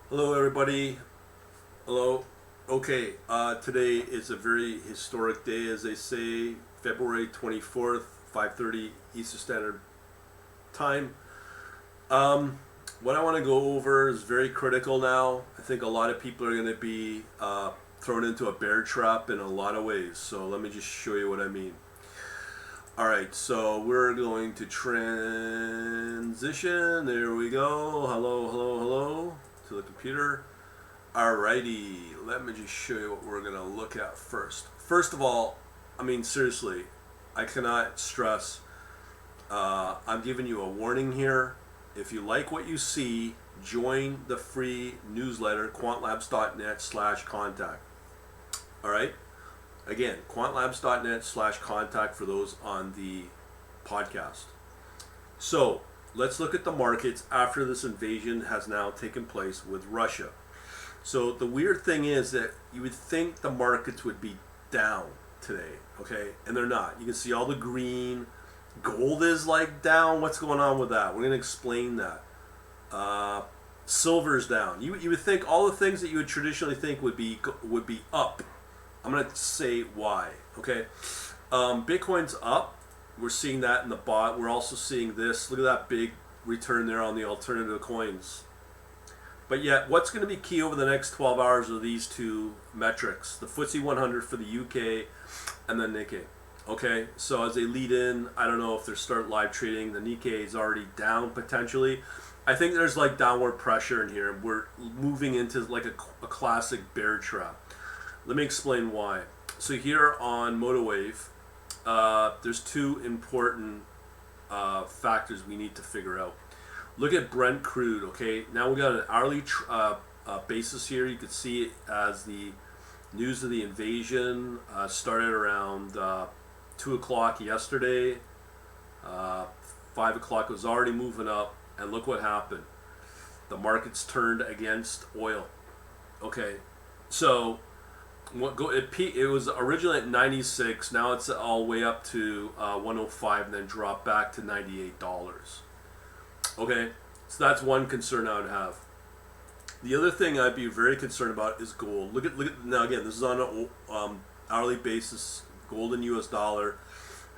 Hello, everybody. Hello. Okay, today is a very historic day, as they say, February 24th, 5:30 Eastern Standard Time. Um, what I want to go over is very critical now. I think a lot of people are going to be thrown into a bear trap in a lot of ways. So let me just show you what I mean. All right, so we're going to transition. There we go. Hello, hello, hello to the computer. Alrighty, let me just show you what we're gonna look at first. First of all, I mean seriously, I cannot stress. I'm giving you a warning here. If you like what you see, join the free newsletter quantlabs.net/contact. All right. Again, quantlabs.net/contact for those on the podcast. So let's look at the markets after this invasion has now taken place with Russia. So the weird thing is that you would think the markets would be down today, okay? And they're not. You can see all the green. Gold is like down. What's going on with that? We're going to explain that. Silver's down. You would think all the things that you would traditionally think would be up. I'm going to say why, okay? Bitcoin's up. We're seeing that in the bot. We're also seeing this. Look at that big return there on the alternative coins. But yet, what's going to be key over the next 12 hours are these two metrics. The FTSE 100 for the UK and the Nikkei. Okay, so as they lead in, I don't know if they start live trading. The Nikkei is already down potentially. I think there's like downward pressure in here. We're moving into like a classic bear trap. Let me explain why. So here on MotoWave, there's two important factors we need to figure out. Look at Brent crude, okay? Now we got an hourly basis here. You can see it as the news of the invasion started around 2 o'clock yesterday. 5 o'clock was already moving up, and look what happened. The markets turned against oil. Okay, so it was originally at 96. Now it's all the way up to 105, and then dropped back to $98. Okay, so that's one concern I would have. The other thing I'd be very concerned about is gold. Look at now again. This is on an hourly basis. Gold in U.S. dollar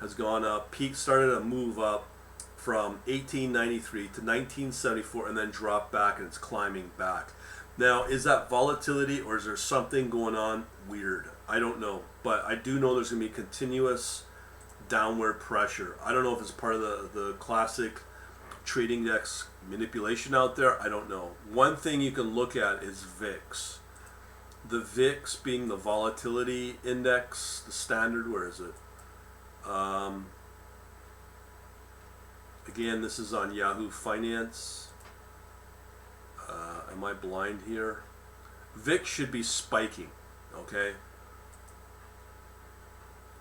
has gone up. Peak started to move up from 1893 to 1974, and then dropped back, and it's climbing back. Now, is that volatility, or is there something going on weird? I don't know, but I do know there's going to be continuous downward pressure. I don't know if it's part of the classic trading desk manipulation out there. I don't know. One thing you can look at is VIX. The VIX being the volatility index, the standard. Where is it? Again, this is on Yahoo Finance. Am I blind here? VIX should be spiking. Okay.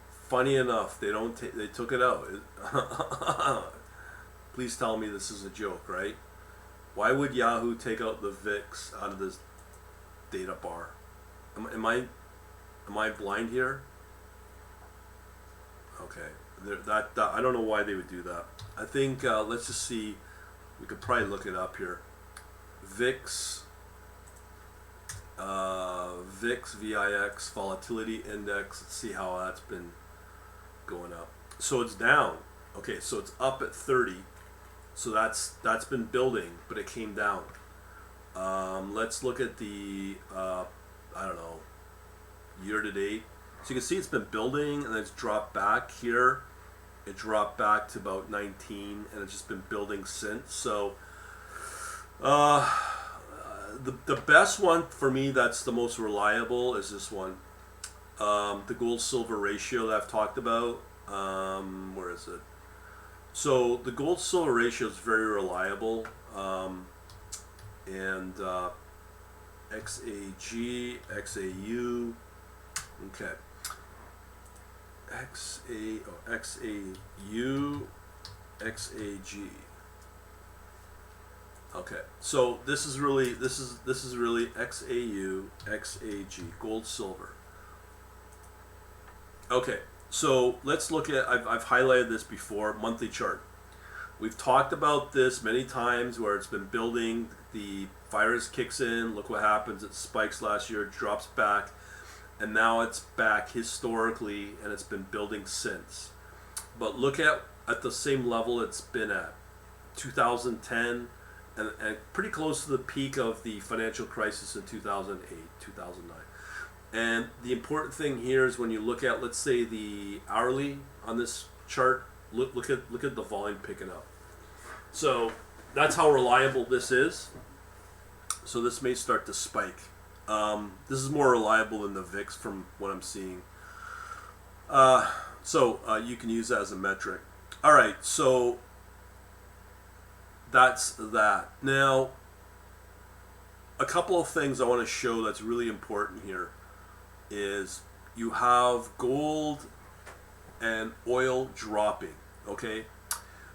Funny enough, they took it out. Please tell me this is a joke, right? Why would Yahoo take out the VIX out of this data bar? Am I blind here? Okay, that I don't know why they would do that. I think let's just see. We could probably look it up here. VIX, VIX volatility index. Let's see how that's been going up. So it's down. Okay, so it's up at 30. So that's been building, but it came down. Let's look at the I don't know, year to date. So you can see it's been building, and then it's dropped back here. It dropped back to about 19, and it's just been building since. So the best one for me, that's the most reliable, is this one. The gold silver ratio that I've talked about. Where is it? So the gold silver ratio is very reliable, and XAG, XAU, okay, XAU, XAG. Okay, so this is really XAU, XAG, gold silver. Okay, so let's look at, I've highlighted this before, monthly chart. We've talked about this many times where it's been building. The Virus kicks in. Look what happens. It spikes last year, drops back, and now it's back historically, and it's been building since. But look at the same level it's been at, 2010, and pretty close to the peak of the financial crisis in 2008, 2009. And the important thing here is when you look at, let's say, the hourly on this chart, look at the volume picking up. So that's how reliable this is. So this may start to spike. This is more reliable than the VIX from what I'm seeing. So you can use that as a metric. All right, so that's that. Now, a couple of things I want to show that's really important here is you have gold and oil dropping, okay?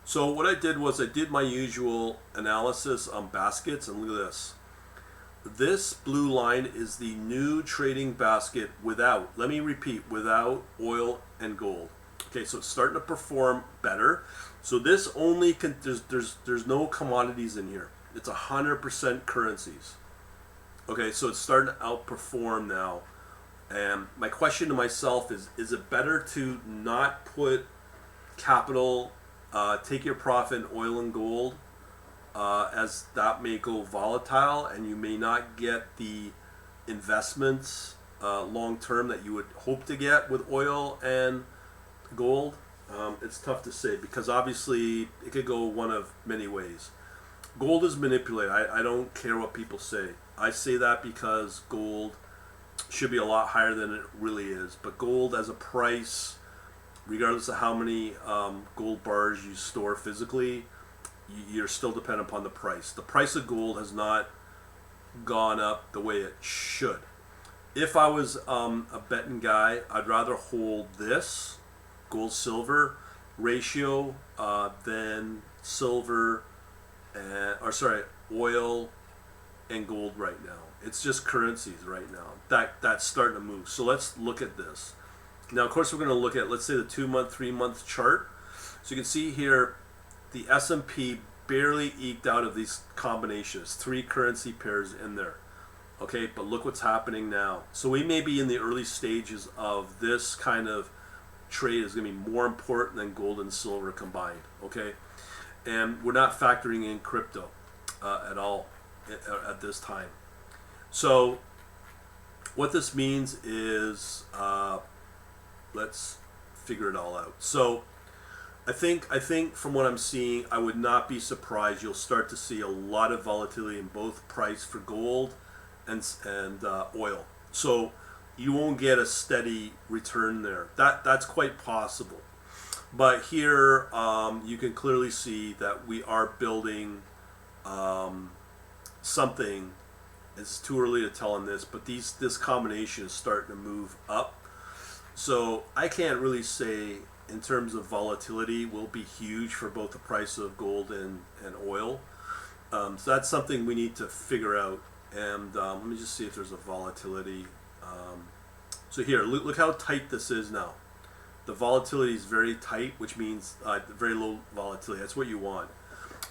So what I did was I did my usual analysis on baskets, and look at this. This blue line is the new trading basket without, let me repeat, without oil and gold. Okay, so it's starting to perform better. So this only there's no commodities in here. It's 100% currencies. Okay, so it's starting to outperform now. And my question to myself is it better to not put capital, take your profit in oil and gold, as that may go volatile and you may not get the investments long term that you would hope to get with oil and gold? It's tough to say because obviously it could go one of many ways. Gold is manipulated. I don't care what people say. I say that because gold should be a lot higher than it really is. But gold as a price, regardless of how many gold bars you store physically, you're still dependent upon the price. The price of gold has not gone up the way it should. If I was a betting guy, I'd rather hold this gold-silver ratio than silver oil and gold right now. It's just currencies right now. That's starting to move. So let's look at this. Now, of course, we're going to look at, let's say, the 2-month, 3-month chart. So you can see here the S&P barely eked out of these combinations, 3 currency pairs in there. Okay, but look what's happening now. So we may be in the early stages of this kind of trade is going to be more important than gold and silver combined. Okay, and we're not factoring in crypto at all at this time. So what this means is let's figure it all out. So I think from what I'm seeing, I would not be surprised you'll start to see a lot of volatility in both price for gold and oil. So you won't get a steady return there. That's quite possible. But here you can clearly see that we are building something. It's too early to tell on this, but this combination is starting to move up. So I can't really say in terms of volatility will be huge for both the price of gold and oil. So that's something we need to figure out. And let me just see if there's a volatility. So here, look how tight this is now. The volatility is very tight, which means very low volatility. That's what you want.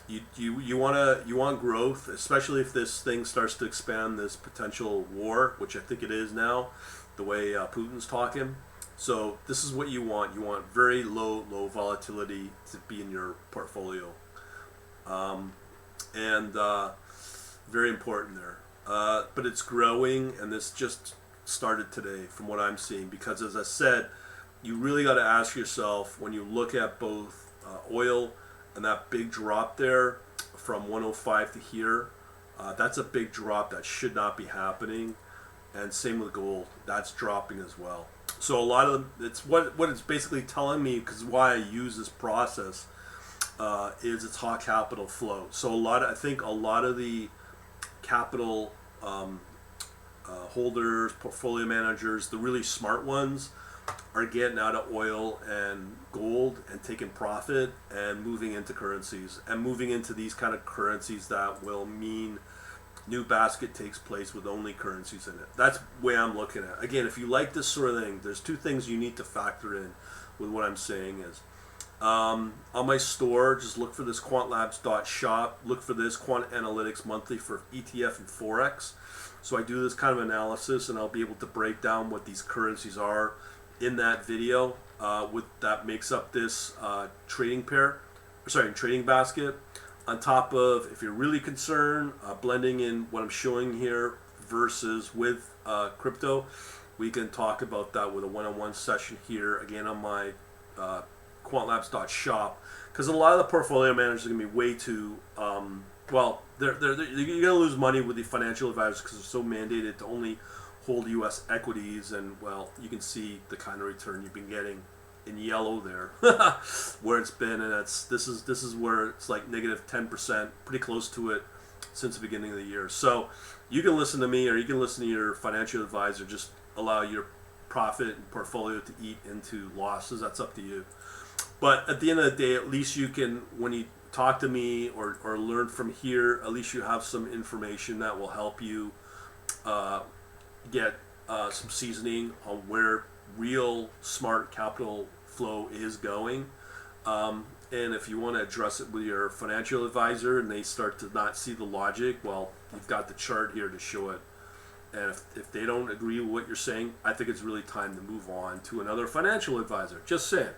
You want growth, especially if this thing starts to expand, this potential war, which I think it is now, the way Putin's talking. So this is what you want. You want very low volatility to be in your portfolio, and very important there. But it's growing, and this just started today from what I'm seeing, because as I said, you really got to ask yourself when you look at both oil and that big drop there from 105 to here, that's a big drop that should not be happening. And same with gold, that's dropping as well. So a lot of it's what it's basically telling me, because why I use this process is it's hot capital flow. So I think a lot of the capital holders, portfolio managers, the really smart ones, are getting out of oil and gold and taking profit and moving into currencies and moving into these kind of currencies that will mean new basket takes place with only currencies in it. That's the way I'm looking at it. Again, if you like this sort of thing, there's two things you need to factor in with what I'm saying is On my store, just look for this quantlabs.shop. Look for this Quant Analytics Monthly for ETF and Forex. So I do this kind of analysis, and I'll be able to break down what these currencies are in that video. That makes up this trading basket. On top of, if you're really concerned, blending in what I'm showing here versus with crypto, we can talk about that with a one-on-one session here again on my quantlabs.shop, because a lot of the portfolio managers are going to be way too well, you're going to lose money with the financial advisors because they're so mandated to only hold U.S. equities, and well, you can see the kind of return you've been getting in yellow there, where it's been, and this is where it's like negative 10%, pretty close to it since the beginning of the year. So you can listen to me, or you can listen to your financial advisor. Just allow your profit and portfolio to eat into losses. That's up to you. But at the end of the day, at least you can, when you talk to me or learn from here, at least you have some information that will help you get some seasoning on where real smart capital flow is going. And if you want to address it with your financial advisor and they start to not see the logic, well, you've got the chart here to show it. And if they don't agree with what you're saying, I think it's really time to move on to another financial advisor. Just saying.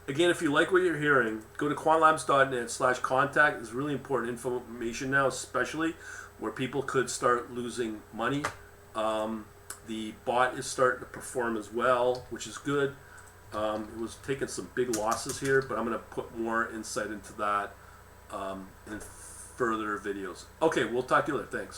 Again, if you like what you're hearing, go to quantlabs.net/contact. It's really important information now, especially where people could start losing money. The bot is starting to perform as well, which is good. It was taking some big losses here, but I'm going to put more insight into that in further videos. Okay, we'll talk to you later. Thanks.